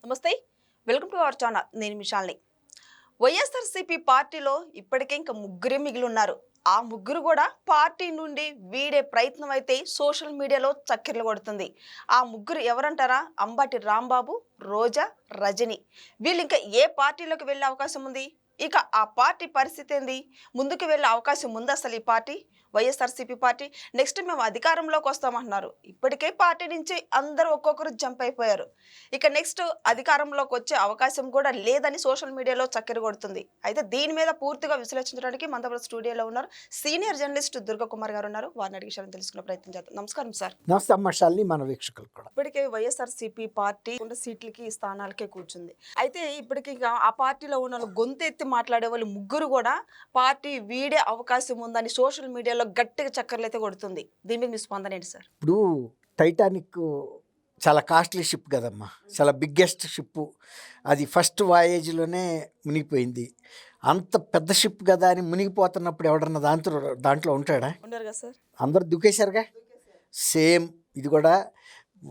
నమస్తే, welcome to our channel. నేను మిషాల్ని. వైఎస్ఆర్సీపీ పార్టీలో ఇప్పటికే ఇంకా ముగ్గురే మిగిలి ఉన్నారు. ఆ ముగ్గురు కూడా పార్టీ నుండి వీడే ప్రయత్నం అయితే సోషల్ మీడియాలో చక్కెర్లు కొడుతుంది. ఆ ముగ్గురు ఎవరంటారా? అంబటి రాంబాబు, రోజా, రజని. వీళ్ళు ఇంకా ఏ పార్టీలోకి వెళ్ళే అవకాశం ఉంది? ఇక ఆ పార్టీ పరిస్థితి ఏంది? ముందుకు వెళ్ళే అవకాశం ఉంది అసలు ఈ పార్టీ? వైఎస్ఆర్సీపీ పార్టీ నెక్స్ట్ మేము అధికారంలోకి వస్తామంటున్నారు. ఇప్పటికే పార్టీ నుంచి అందరూ ఒక్కొక్కరు జంప్ అయిపోయారు. ఇక నెక్స్ట్ అధికారంలోకి వచ్చే అవకాశం కూడా లేదని సోషల్ మీడియాలో చక్కెర కొడుతుంది. అయితే దీని మీద పూర్తిగా విశ్లేషించడానికి మనతో స్టూడియోలో ఉన్నారు సీనియర్ జర్నలిస్ట్ దుర్గాకుమార్ గారు ఉన్నారు. వారిని అడిగి విషయాన్ని తెలుసుకునే ప్రయత్నం చేద్దాం. నమస్కారం సార్. నమస్తే అమ్మ శాలిని, మన వీక్షకులు కూడా. ఇప్పటికే వైఎస్ఆర్సీపీ పార్టీ ఉన్న సీట్లకి స్థానాలకే కూర్చుంది. అయితే ఇప్పటికీ ఆ పార్టీలో ఉన్న వాళ్ళు గొంతెత్తి మాట్లాడే వాళ్ళు ముగ్గురు కూడా పార్టీ వీడే అవకాశం ఉందని సోషల్ మీడియాలో గట్టిగా చక్కర్లు అయితే కొడుతుంది. దీని మీద మీ స్పందన ఏంటి సార్? ఇప్పుడు టైటానిక్ చాలా కాస్ట్లీ షిప్ కదమ్మా, చాలా బిగ్గెస్ట్ షిప్. అది ఫస్ట్ వాయేజ్లోనే మునిగిపోయింది. అంత పెద్ద షిప్ కదా అని మునిగిపోతున్నప్పుడు ఎవడన్నా దాంట్లో ఉంటాడా? ఉన్నారు కదా సార్, అందరు దుకేశారుగా. సేమ్ ఇది కూడా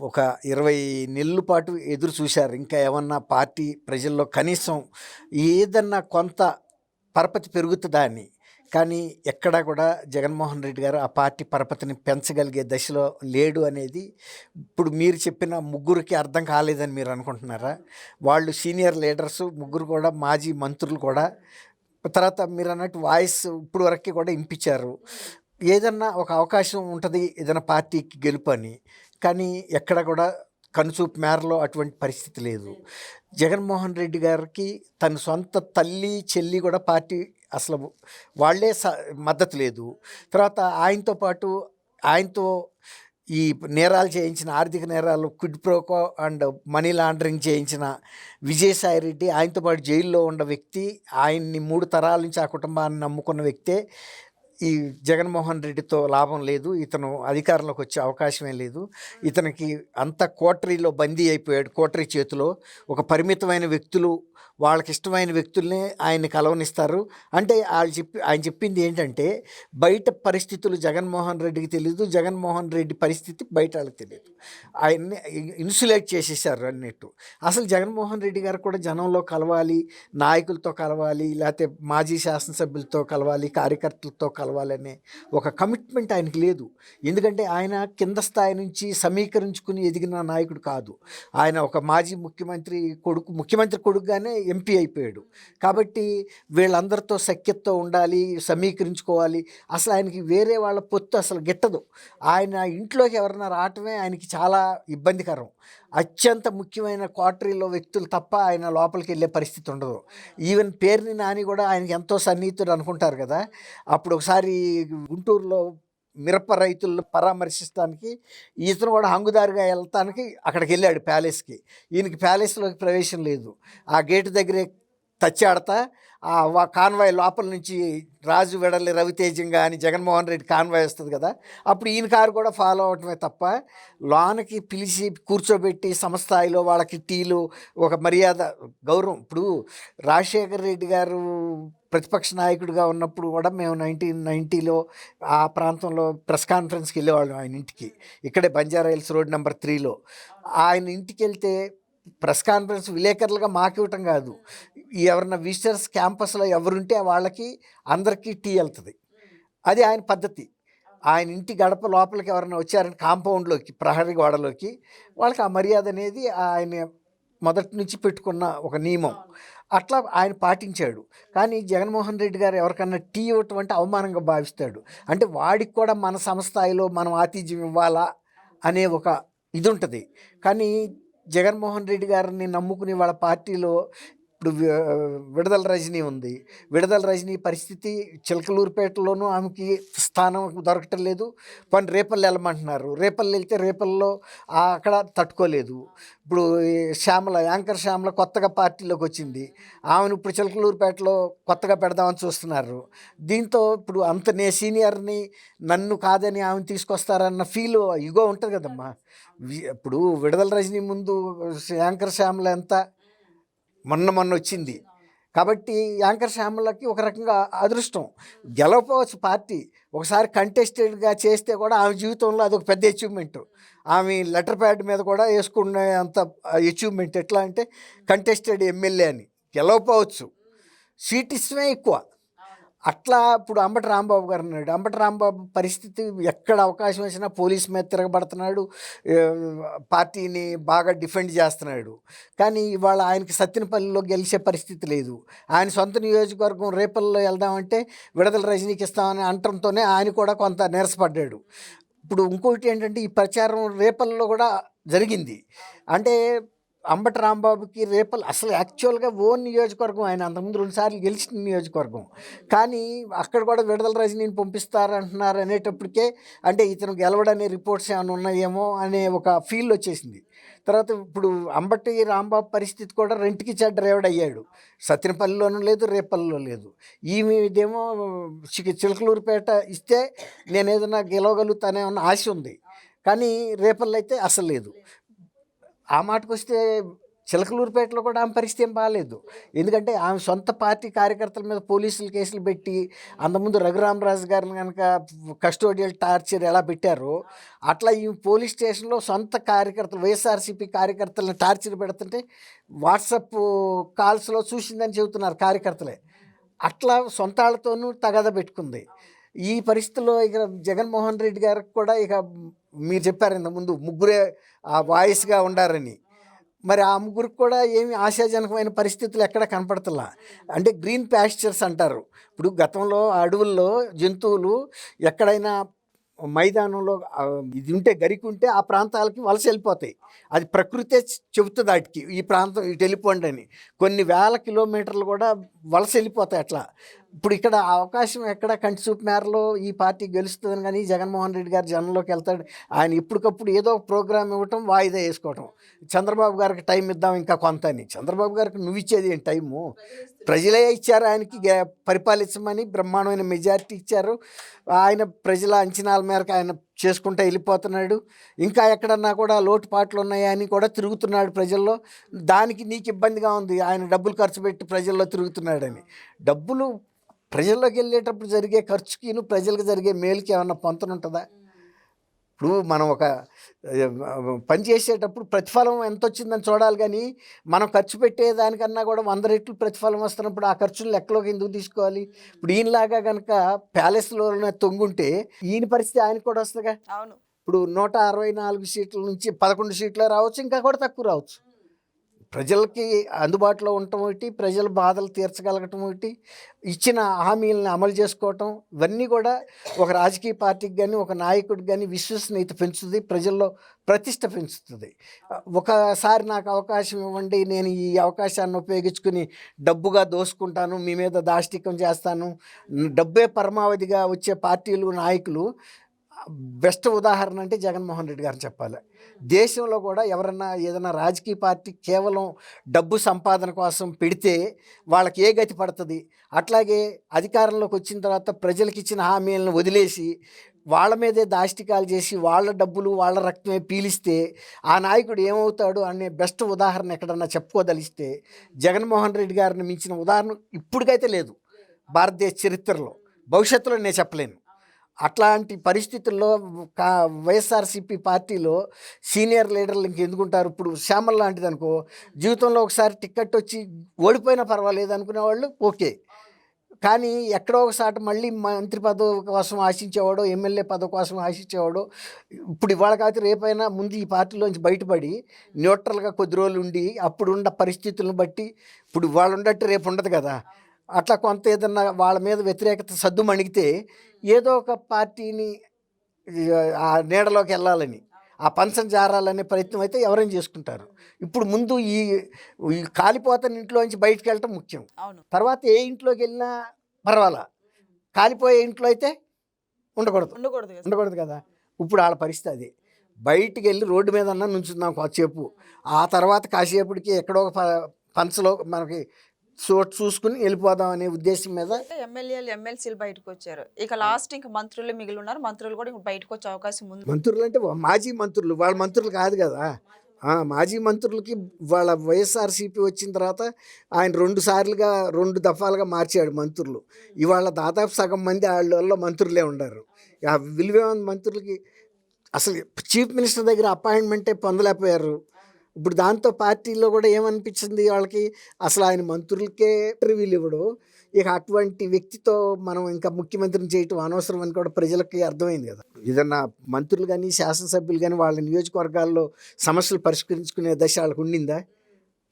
ఒక 20 నెలల పాటు ఎదురు చూశారు. ఇంకా ఏమన్నా పార్టీ ప్రజల్లో కనీసం ఏదన్నా కొంత పరపతి పెరుగుతుందా అని. కానీ ఎక్కడా కూడా జగన్మోహన్ రెడ్డి గారు ఆ పార్టీ పరపతిని పెంచగలిగే దశలో లేడు అనేది ఇప్పుడు మీరు చెప్పిన ముగ్గురికి అర్థం కాలేదని మీరు అనుకుంటున్నారా? వాళ్ళు సీనియర్ లీడర్స్, ముగ్గురు కూడా మాజీ మంత్రులు కూడా. తర్వాత మీరు అన్నట్టు వాయిస్ ఇప్పుడు వరకు కూడా వినిపించారు. ఏదన్నా ఒక అవకాశం ఉంటుంది ఏదైనా పార్టీకి గెలుపు అని. కానీ ఎక్కడ కూడా కనుచూపు మేరలో అటువంటి పరిస్థితి లేదు. జగన్మోహన్ రెడ్డి గారికి తన సొంత తల్లి చెల్లి కూడా పార్టీ అసలు వాళ్ళే మద్దతు లేదు. తర్వాత ఆయనతో పాటు ఆయనతో ఈ నేరాలు చేయించిన, ఆర్థిక నేరాలు, quid pro quo and money laundering చేయించిన విజయసాయిరెడ్డి ఆయనతో పాటు జైల్లో ఉన్న వ్యక్తి. ఆయన్ని 3 తరాల నుంచి ఆ కుటుంబాన్ని నమ్ముకున్న వ్యక్తే. ఈ జగన్మోహన్ రెడ్డితో లాభం లేదు, ఇతను అధికారంలోకి వచ్చే అవకాశమే లేదు. ఇతనికి అంత కోటరీలో బందీ అయిపోయాడు. కోటరీ చేతిలో ఒక పరిమితమైన వ్యక్తులు, వాళ్ళకి ఇష్టమైన వ్యక్తుల్ని ఆయన్ని కలవనిస్తారు. అంటే ఆయన చెప్పింది ఏంటంటే బయట పరిస్థితులు జగన్మోహన్ రెడ్డికి తెలియదు, జగన్మోహన్ రెడ్డి పరిస్థితి బయట వాళ్ళకి తెలియదు. ఆయన్ని ఇన్సులేట్ చేసేసారు అన్నట్టు. అసలు జగన్మోహన్ రెడ్డి గారు కూడా జనంలో కలవాలి, నాయకులతో కలవాలి, లేకపోతే మాజీ శాసనసభ్యులతో కలవాలి, కార్యకర్తలతో కలవాలనే ఒక కమిట్మెంట్ ఆయనకి లేదు. ఎందుకంటే ఆయన కింద స్థాయి నుంచి సమీకరించుకుని ఎదిగిన నాయకుడు కాదు. ఆయన ఒక మాజీ ముఖ్యమంత్రి కొడుకుగానే ఎంపీ అయిపోయాడు. కాబట్టి వీళ్ళందరితో సఖ్యతతో ఉండాలి, సమీకరించుకోవాలి. అసలు ఆయనకి వేరే వాళ్ళ పొత్తు అసలు గిట్టదు. ఆయన ఇంట్లోకి ఎవరైనా రావటమే ఆయనకి చాలా ఇబ్బందికరం. అత్యంత ముఖ్యమైన క్వార్టరీలో వ్యక్తులు తప్ప ఆయన లోపలికి వెళ్ళే పరిస్థితి ఉండదు. ఈవెన్ పేరుని నాని కూడా ఆయనకి ఎంతో సన్నిహితుడు అనుకుంటారు కదా. అప్పుడు ఒకసారి గుంటూరులో మిరప రైతులను పరామర్శిస్తానికి ఇతను కూడా హంగుదారిగా వెళ్తానికి అక్కడికి వెళ్ళాడు ప్యాలెస్కి. ఈయనకి ప్యాలెస్లోకి ప్రవేశం లేదు. ఆ గేటు దగ్గరే తచ్చాడతా ఆ కాన్వాయ్ లోపల నుంచి రాజు వెడలి రవితేజంగా అని జగన్మోహన్ రెడ్డి కాన్వాయ్ వస్తుంది కదా, అప్పుడు ఈయన కారు కూడా ఫాలో అవటమే తప్ప లోనకి పిలిచి కూర్చోబెట్టి సమస్థాయిలో వాళ్ళకి టీలు, ఒక మర్యాద, గౌరవం. ఇప్పుడు రాజశేఖర్ రెడ్డి గారు ప్రతిపక్ష నాయకుడిగా ఉన్నప్పుడు కూడా మేము 1990లో ఆ ప్రాంతంలో ప్రెస్ కాన్ఫరెన్స్కి వెళ్ళేవాళ్ళం ఆయన ఇంటికి. ఇక్కడే బంజారా హిల్స్ రోడ్ నెంబర్ 3లో ఆయన ఇంటికి వెళ్తే ప్రెస్ కాన్ఫరెన్స్ విలేకరులుగా మాకు ఇవ్వటం కాదు, ఎవరన్నా విజిటర్స్ క్యాంపస్లో ఎవరుంటే వాళ్ళకి అందరికీ టీ వెళ్తుంది. అది ఆయన పద్ధతి. ఆయన ఇంటి గడప లోపలికి ఎవరైనా వచ్చారని కాంపౌండ్లోకి, ప్రహరీ గోడలోకి, వాళ్ళకి ఆ మర్యాద అనేది ఆయన మొదటి నుంచి పెట్టుకున్న ఒక నియమం. అట్లా ఆయన పాటించాడు. కానీ జగన్మోహన్ రెడ్డి గారు ఎవరికన్నా టీ ఇవ్వటం అంటే అవమానంగా భావిస్తాడు. అంటే వాడికి కూడా మన సంస్థాయిలో మనం ఆతిథ్యం ఇవ్వాలా అనే ఒక ఇది ఉంటుంది. కానీ జగన్మోహన్ రెడ్డి గారిని నమ్ముకుని వాళ్ళ పార్టీలో ఇప్పుడు విడదల రజనీ ఉంది. విడదల రజనీ పరిస్థితి చిలకలూరుపేటలోనూ ఆమెకి స్థానం దొరకటం లేదు. పని రేపల్లి వెళ్ళమంటున్నారు. రేపల్లి వెళ్తే రేపల్లో అక్కడ తట్టుకోలేదు. ఇప్పుడు యాంకర్ శ్యామల కొత్తగా పార్టీలోకి వచ్చింది. ఆమెను ఇప్పుడు చిలకలూరుపేటలో కొత్తగా పెడదామని చూస్తున్నారు. దీంతో ఇప్పుడు అంత సీనియర్ని నన్ను కాదని ఆమెను తీసుకొస్తారన్న ఫీల్, ఇగో ఉంటుంది కదమ్మా. ఇప్పుడు విడదల రజనీ ముందు యాంకర్ శ్యామల ఎంత మొన్న వచ్చింది. కాబట్టి యాంకర్ శ్యామలకి ఒక రకంగా అదృష్టం. గెలవపోవచ్చు పార్టీ, ఒకసారి కంటెస్టెడ్గా చేస్తే కూడా ఆమె జీవితంలో అదొక పెద్ద అచీవ్మెంట్. ఆమె లెటర్ ప్యాడ్ మీద కూడా వేసుకునే అంత అచీవ్మెంట్. ఎట్లా అంటే కంటెస్టెడ్ ఎమ్మెల్యే అని గెలవపోవచ్చు, సీట్ ఇష్టమే ఎక్కువ. అట్లా ఇప్పుడు అంబటి రాంబాబు గారు ఉన్నాడు. అంబటి రాంబాబు పరిస్థితి ఎక్కడ అవకాశం వచ్చినా పోలీస్ మీద తిరగబడుతున్నాడు, ఏ, పార్టీని బాగా డిఫెండ్ చేస్తున్నాడు. కానీ ఇవాళ ఆయనకి సత్తెనపల్లిలో గెలిచే పరిస్థితి లేదు. ఆయన సొంత నియోజకవర్గం రేపల్లో వెళ్దామంటే విడుదల రజనీకి ఇస్తామని అనటంతోనే ఆయన కూడా కొంత నీరసపడ్డాడు. ఇప్పుడు ఇంకోటి ఏంటంటే ఈ ప్రచారం రేపల్లో కూడా జరిగింది. అంటే అంబటి రాంబాబుకి రేపల్ అసలు యాక్చువల్గా ఓన్ నియోజకవర్గం, ఆయన అంతకుముందు 2 సార్లు గెలిచిన నియోజకవర్గం. కానీ అక్కడ కూడా విడుదల రజనీని పంపిస్తారంటున్నారు అనేటప్పటికే అంటే ఇతను గెలవడనే రిపోర్ట్స్ ఏమైనా ఉన్నాయేమో అనే ఒక ఫీల్ వచ్చేసింది. తర్వాత ఇప్పుడు అంబటి రాంబాబు పరిస్థితి కూడా రెంట్కి చెడ్డ రేవడయ్యాడు. సత్యనపల్లిలోనూ లేదు, రేపల్లో లేదు. ఈమెదేమో చిలకలూరుపేట ఇస్తే నేను ఏదైనా గెలవగలుగుతానే ఉన్న ఆశ ఉంది. కానీ రేపల్లో అయితే అసలు లేదు. ఆ మాటకు వస్తే చిలకలూరుపేటలో కూడా ఆమె పరిస్థితి ఏం బాగాలేదు. ఎందుకంటే ఆమె సొంత పార్టీ కార్యకర్తల మీద పోలీసులు కేసులు పెట్టి అంతకుముందు రఘురామరాజు గారిని కనుక కస్టోడియల్ టార్చర్ ఎలా పెట్టారో అట్లా ఈ పోలీస్ స్టేషన్లో సొంత కార్యకర్తలు వైఎస్ఆర్సీపీ కార్యకర్తలను టార్చర్ పెడుతుంటే వాట్సాప్ కాల్స్లో చూసిందని చెబుతున్నారు కార్యకర్తలే. అట్లా సొంత వాళ్ళతోనూ తగాద పెట్టుకుంది. ఈ పరిస్థితుల్లో ఇక జగన్మోహన్ రెడ్డి గారికి కూడా ఇక మీరు చెప్పారు ఇంతకుముందు ముగ్గురే ఆ వాయిస్గా ఉండారని. మరి ఆ ముగ్గురికి కూడా ఏమి ఆశాజనకమైన పరిస్థితులు ఎక్కడ కనపడతలా. అంటే గ్రీన్ ప్యాస్చర్స్ అంటారు. ఇప్పుడు గతంలో అడవుల్లో జంతువులు ఎక్కడైనా మైదానంలో ఇది ఉంటే గరికి ఉంటే ఆ ప్రాంతాలకి వలస వెళ్ళిపోతాయి. అది ప్రకృతే చెబుతుంది వాటికి ఈ ప్రాంతం ఇటు వెళ్ళిపోండి అని. కొన్ని వేల కిలోమీటర్లు కూడా వలస వెళ్ళిపోతాయి అట్లా. ఇప్పుడు ఇక్కడ అవకాశం ఎక్కడ కంటి చూపు మేరలో ఈ పార్టీ గెలుస్తుందని, కానీ జగన్మోహన్ రెడ్డి గారు జనంలోకి వెళ్తాడు. ఆయన ఇప్పటికప్పుడు ఏదో ఒక ప్రోగ్రామ్ ఇవ్వటం, వాయిదా వేసుకోవటం. చంద్రబాబు గారికి టైం ఇద్దాం ఇంకా కొంత అని. చంద్రబాబు గారికి నువ్వు ఇచ్చేది ఏంటి టైము? ప్రజలే ఇచ్చారు ఆయనకి పరిపాలించమని, బ్రహ్మాండమైన మెజారిటీ ఇచ్చారు. ఆయన ప్రజల అంచనాల మేరకు ఆయన చేసుకుంటూ వెళ్ళిపోతున్నాడు. ఇంకా ఎక్కడన్నా కూడా లోటుపాట్లు ఉన్నాయా అని కూడా తిరుగుతున్నాడు ప్రజల్లో. దానికి నీకు ఇబ్బందిగా ఉంది ఆయన డబ్బులు ఖర్చు పెట్టి ప్రజల్లో తిరుగుతున్నాడని. డబ్బులు ప్రజల్లోకి వెళ్ళేటప్పుడు జరిగే ఖర్చుకిను ప్రజలకు జరిగే మేలుకి ఏమన్నా పొంతనుంటుందా? ఇప్పుడు మనం ఒక పని చేసేటప్పుడు ప్రతిఫలం ఎంత వచ్చిందని చూడాలి, కానీ మనం ఖర్చు పెట్టేదానికన్నా కూడా 100 రెట్లు ప్రతిఫలం వస్తున్నప్పుడు ఆ ఖర్చులు లెక్కలోకి ఎందుకు తీసుకోవాలి? ఇప్పుడు ఈయనలాగా కనుక ప్యాలెస్లోనే తొంగుంటే ఈయన పరిస్థితి ఆయనకు కూడా వస్తుందిగా. అవును. ఇప్పుడు 164 సీట్ల నుంచి 11 సీట్లే రావచ్చు, ఇంకా కూడా తక్కువ రావచ్చు. ప్రజలకి అందుబాటులో ఉండటం ఒకటి, ప్రజల బాధలు తీర్చగలగటం ఒకటి, ఇచ్చిన హామీలను అమలు చేసుకోవటం, ఇవన్నీ కూడా ఒక రాజకీయ పార్టీకి కానీ ఒక నాయకుడికి కానీ విశ్వసనీయత పెంచుతుంది, ప్రజల్లో ప్రతిష్ట పెంచుతుంది. ఒకసారి నాకు అవకాశం ఇవ్వండి, నేను ఈ అవకాశాన్ని ఉపయోగించుకుని డబ్బుగా దోసుకుంటాను, మీ మీద దాష్టికం చేస్తాను, డబ్బే పరమావధిగా వచ్చే పార్టీలు నాయకులు బెస్ట్ ఉదాహరణ అంటే జగన్మోహన్ రెడ్డి గారిని చెప్పాలి. దేశంలో కూడా ఎవరన్నా ఏదైనా రాజకీయ పార్టీ కేవలం డబ్బు సంపాదన కోసం పెడితే వాళ్ళకి ఏ గతి పడుతుంది? అట్లాగే అధికారంలోకి వచ్చిన తర్వాత ప్రజలకు ఇచ్చిన హామీలను వదిలేసి వాళ్ళ మీదే దాష్టికాలు చేసి వాళ్ళ డబ్బులు వాళ్ళ రక్తమే పీలిస్తే ఆ నాయకుడు ఏమవుతాడు అనే బెస్ట్ ఉదాహరణ ఎక్కడన్నా చెప్పుకోదలిస్తే జగన్మోహన్ రెడ్డి గారిని మించిన ఉదాహరణ ఇప్పటికైతే లేదు భారతదేశ చరిత్రలో, భవిష్యత్తులో నేను చెప్పలేను. అట్లాంటి పరిస్థితుల్లో వైఎస్ఆర్సీపీ పార్టీలో సీనియర్ లీడర్లు ఇంకెందుకుంటారు? ఇప్పుడు శ్యామల్ లాంటిది అనుకో, జీవితంలో ఒకసారి టికెట్ వచ్చి ఓడిపోయినా పర్వాలేదు అనుకునేవాళ్ళు ఓకే, కానీ ఎక్కడో ఒకసారి మళ్ళీ మంత్రి పదవి కోసం ఆశించేవాడు, ఎమ్మెల్యే పదవి కోసం ఆశించేవాడు. ఇప్పుడు ఇవాళ కాకపోతే రేపైనా ముందు ఈ పార్టీలోంచి బయటపడి న్యూట్రల్గా కొద్ది రోజులు ఉండి అప్పుడున్న పరిస్థితులను బట్టి, ఇప్పుడు వాళ్ళు ఉండట్టు రేపు ఉండదు కదా, అట్లా కొంత ఏదన్నా వాళ్ళ మీద వ్యతిరేకత సద్దు మణిగితే ఏదో ఒక పార్టీని ఆ నీడలోకి వెళ్ళాలని, ఆ పంచం జారాలనే ప్రయత్నం అయితే ఎవరైనా చేసుకుంటారు. ఇప్పుడు ముందు ఈ కాలిపోతున్న ఇంట్లోంచి బయటకు వెళ్ళటం ముఖ్యం. తర్వాత ఏ ఇంట్లోకి వెళ్ళినా పర్వాలా, కాలిపోయే ఇంట్లో అయితే ఉండకూడదు కదా. ఇప్పుడు వాళ్ళ పరిస్థితి అది. బయటికి వెళ్ళి రోడ్డు మీద అన్నా నుంచుందాం కాసేపు, ఆ తర్వాత కాసేపటికి ఎక్కడో ఒక పంచలో మనకి చోటు చూసుకుని వెళ్ళిపోదాం అనే ఉద్దేశం మీద ఎమ్మెల్యేలు ఎమ్మెల్సీలు బయటకు వచ్చారు. ఇక లాస్ట్ ఇంకా మంత్రులు మిగిలి ఉన్నారు. మంత్రులు కూడా ఇంకా బయటకు వచ్చే అవకాశం ఉంది. మంత్రులు అంటే మాజీ మంత్రులు, వాళ్ళ మంత్రులు కాదు కదా. మాజీ మంత్రులకి వాళ్ళ వైఎస్ఆర్సీపీ వచ్చిన తర్వాత ఆయన 2 దఫాలుగా మార్చాడు మంత్రులు. ఇవాళ దాదాపు సగం మంది వాళ్ళ మంత్రులే ఉన్నారు. విలువైన మంత్రులకి అసలు చీఫ్ మినిస్టర్ దగ్గర అపాయింట్మెంటే పొందలేకపోయారు. ఇప్పుడు దాంతో పార్టీలో కూడా ఏమనిపించింది వాళ్ళకి, అసలు ఆయన మంత్రులకే ఇంటర్వ్యూలు ఇవ్వడు, ఇక అటువంటి వ్యక్తితో మనం ఇంకా ముఖ్యమంత్రిని చేయటం అనవసరం అని కూడా ప్రజలకి అర్థమైంది కదా. ఏదన్నా మంత్రులు కానీ శాసనసభ్యులు కానీ వాళ్ళ నియోజకవర్గాల్లో సమస్యలు పరిష్కరించుకునే దశ వాళ్ళకు ఉండిందా?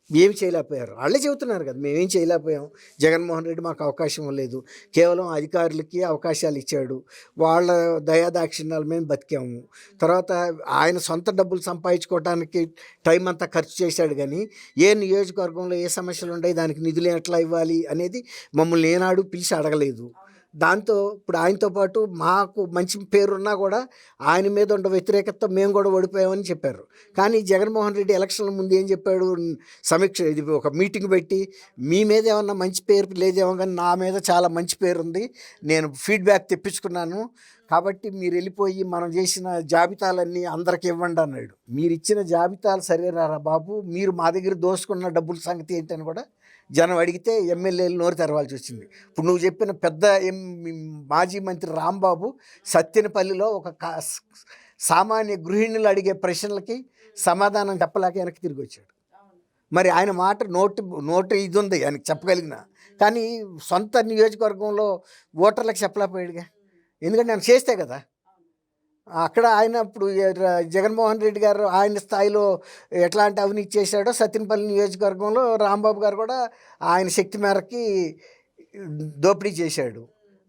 ఏమి చేయలేకపోయారు. వాళ్ళే చెబుతున్నారు కదా, మేమేం చేయలేకపోయాం, జగన్మోహన్ రెడ్డి మాకు అవకాశం లేదు, కేవలం అధికారులకి అవకాశాలు ఇచ్చాడు, వాళ్ళ దయాదాక్షిణ్యాల మేము బతికాము. తర్వాత ఆయన సొంత డబ్బులు సంపాదించుకోవడానికి టైం అంతా ఖర్చు చేశాడు, కానీ ఏ నియోజకవర్గంలో ఏ సమస్యలు ఉన్నాయి, దానికి నిధులు ఎట్లా ఇవ్వాలి అనేది మమ్మల్ని ఏనాడు పిలిచి అడగలేదు. దాంతో ఇప్పుడు ఆయనతో పాటు మాకు మంచి పేరున్నా కూడా ఆయన మీద ఉన్న వ్యతిరేకతతో మేము కూడా ఓడిపోయామని చెప్పారు. కానీ జగన్మోహన్ రెడ్డి ఎలక్షన్ల ముందు ఏం చెప్పాడు, సమీక్ష ఇది ఒక మీటింగ్ పెట్టి, మీ మీద ఏమన్నా మంచి పేరు లేదేమో కానీ నా మీద చాలా మంచి పేరు ఉంది, నేను ఫీడ్బ్యాక్ తెప్పించుకున్నాను, కాబట్టి మీరు వెళ్ళిపోయి మనం చేసిన జాబితాలన్నీ అందరికి ఇవ్వండి అన్నాడు. మీరు ఇచ్చిన జాబితాలు సరేరా బాబు, మీరు మా దగ్గర దోసుకున్న డబ్బుల సంగతి ఏంటని కూడా జనం అడిగితే ఎమ్మెల్యేలు నోరు తెరవాల్సి వచ్చింది. ఇప్పుడు నువ్వు చెప్పిన పెద్ద మాజీ మంత్రి రాంబాబు సత్తెనపల్లిలో ఒక సామాన్య గృహిణులు అడిగే ప్రశ్నలకి సమాధానం చెప్పలేక వెనక్కి తిరిగి వచ్చాడు. మరి ఆయన మాట నోటు ఇది ఉంది ఆయనకి చెప్పగలిగిన, కానీ సొంత నియోజకవర్గంలో ఓటర్లకు చెప్పలేకపోయాడుగా, ఎందుకంటే ఆయన చేస్తే కదా. అక్కడ ఆయన ఇప్పుడు జగన్మోహన్ రెడ్డి గారు ఆయన స్థాయిలో ఎట్లాంటి అవినీతి చేశాడో సత్తెనపల్లి నియోజకవర్గంలో రాంబాబు గారు కూడా ఆయన శక్తి మేరకి దోపిడీ చేశాడు.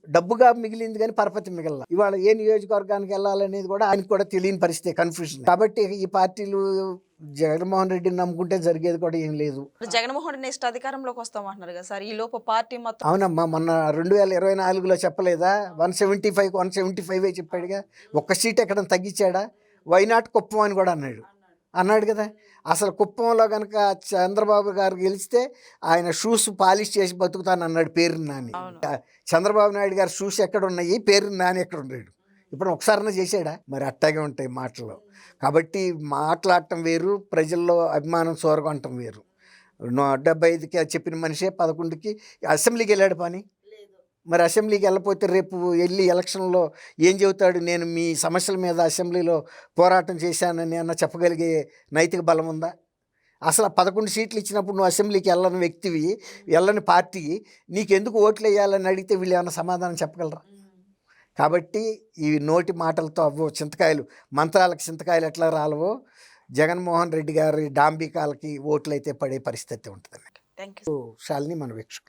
డబ్బుగా మిగిలింది కానీ పరపతి మిగల. ఇవాళ ఏ నియోజకవర్గానికి వెళ్ళాలనేది కూడా ఆయనకు కూడా తెలియని పరిస్థితి, కన్ఫ్యూజన్. కాబట్టి ఈ పార్టీలు జగన్మోహన్ రెడ్డిని నమ్ముకుంటే జరిగేది కూడా ఏం లేదు. జగన్మోహన్ రెడ్డి నెక్స్ట్ అధికారంలోకి వస్తామంటున్నారు కదా సార్, ఈ లోపు పార్టీ మొత్తం. అవునమ్మా, మొన్న 2024లో చెప్పలేదా, 175 175 చెప్పాడుగా, ఒక్క సీట్ ఎక్కడ తగ్గించాడా, వైనాట్ కుప్పం అని కూడా అన్నాడు కదా. అసలు కుప్పంలో కనుక చంద్రబాబు గారు గెలిస్తే ఆయన షూస్ పాలిష్ చేసి బతుకుతాను అన్నాడు పేరుని నాని. చంద్రబాబు నాయుడు గారు షూస్ ఎక్కడ ఉన్నాయి, పేరుని నాని ఎక్కడ ఉన్నాడు, ఇప్పుడు ఒకసారైనా చేశాడా? మరి అట్టాగే ఉంటాయి మాటలు. కాబట్టి మాట్లాడటం వేరు, ప్రజల్లో అభిమానం సోరగొనటం వేరు. 175కి చెప్పిన మనిషే 11కి అసెంబ్లీకి వెళ్ళాడు పని. మరి అసెంబ్లీకి వెళ్ళకపోతే రేపు వెళ్ళి ఎలక్షన్లో ఏం చెబుతాడు, నేను మీ సమస్యల మీద అసెంబ్లీలో పోరాటం చేశానని అన్న చెప్పగలిగే నైతిక బలం ఉందా? అసలు 11 సీట్లు ఇచ్చినప్పుడు నువ్వు అసెంబ్లీకి వెళ్ళని వ్యక్తివి, వెళ్ళని పార్టీ, నీకెందుకు ఓట్లు వేయాలని అడిగితే వీళ్ళు ఏమన్నా సమాధానం చెప్పగలరా? కాబట్టి ఈ నోటి మాటలతో అవ్వో చింతకాయలు, మంత్రాలకు చింతకాయలు ఎట్లా రాలవో జగన్మోహన్ రెడ్డి గారి డాంబికాలకి ఓట్లు అయితే పడే పరిస్థితి ఉంటుందండి. Thank you. శాలిని మన వీక్షకులు.